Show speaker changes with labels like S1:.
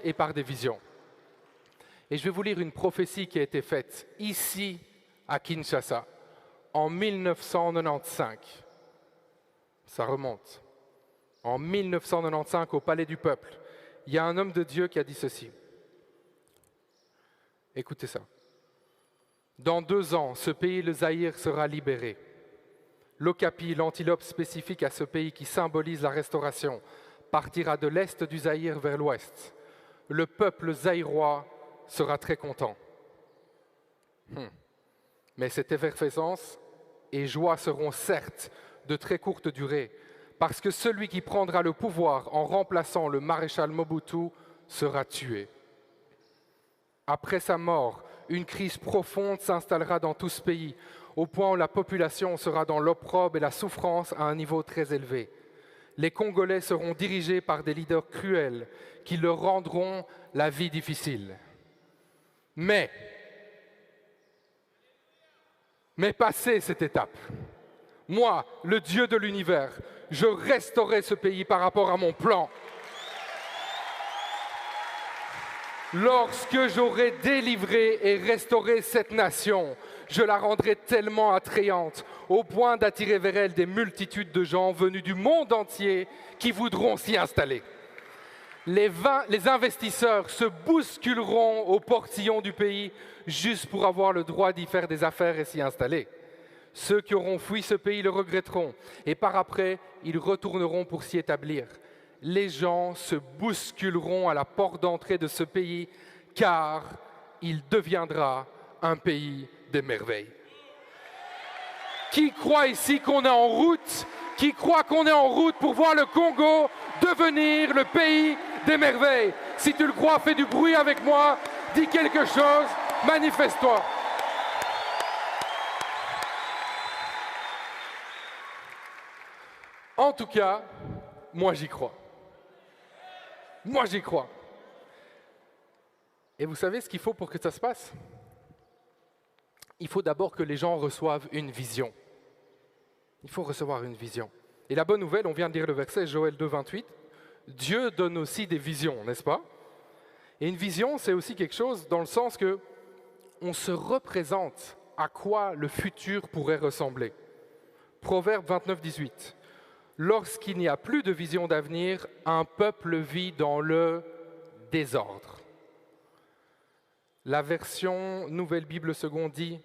S1: et par des visions. Et je vais vous lire une prophétie qui a été faite ici, à Kinshasa, en 1995. Ça remonte. En 1995, au Palais du Peuple, il y a un homme de Dieu qui a dit ceci. Écoutez ça. Dans 2 ans, ce pays, le Zaïre, sera libéré. L'okapi, l'antilope spécifique à ce pays qui symbolise la restauration, partira de l'est du Zaïre vers l'ouest. Le peuple zaïrois sera très content. Mais cette effervescence et joie seront certes de très courte durée, parce que celui qui prendra le pouvoir en remplaçant le maréchal Mobutu sera tué. Après sa mort, une crise profonde s'installera dans tout ce pays, au point où la population sera dans l'opprobre et la souffrance à un niveau très élevé. Les Congolais seront dirigés par des leaders cruels qui leur rendront la vie difficile. Mais passé cette étape, moi, le Dieu de l'univers, je restaurerai ce pays par rapport à mon plan. Lorsque j'aurai délivré et restauré cette nation, je la rendrai tellement attrayante, au point d'attirer vers elle des multitudes de gens venus du monde entier qui voudront s'y installer. Les investisseurs se bousculeront au portillon du pays juste pour avoir le droit d'y faire des affaires et s'y installer. Ceux qui auront fui ce pays le regretteront et par après, ils retourneront pour s'y établir. Les gens se bousculeront à la porte d'entrée de ce pays car il deviendra un pays des merveilles. Qui croit ici qu'on est en route? Qui croit qu'on est en route pour voir le Congo devenir le pays des merveilles? Si tu le crois, fais du bruit avec moi, dis quelque chose, manifeste-toi. En tout cas, moi j'y crois. Moi j'y crois. Et vous savez ce qu'il faut pour que ça se passe? Il faut d'abord que les gens reçoivent une vision. Il faut recevoir une vision. Et la bonne nouvelle, on vient de lire le verset Joël 2, 28, Dieu donne aussi des visions, n'est-ce pas? Et une vision, c'est aussi quelque chose dans le sens que on se représente à quoi le futur pourrait ressembler. Proverbe 29, 18. Lorsqu'il n'y a plus de vision d'avenir, un peuple vit dans le désordre. La version Nouvelle Bible Seconde dit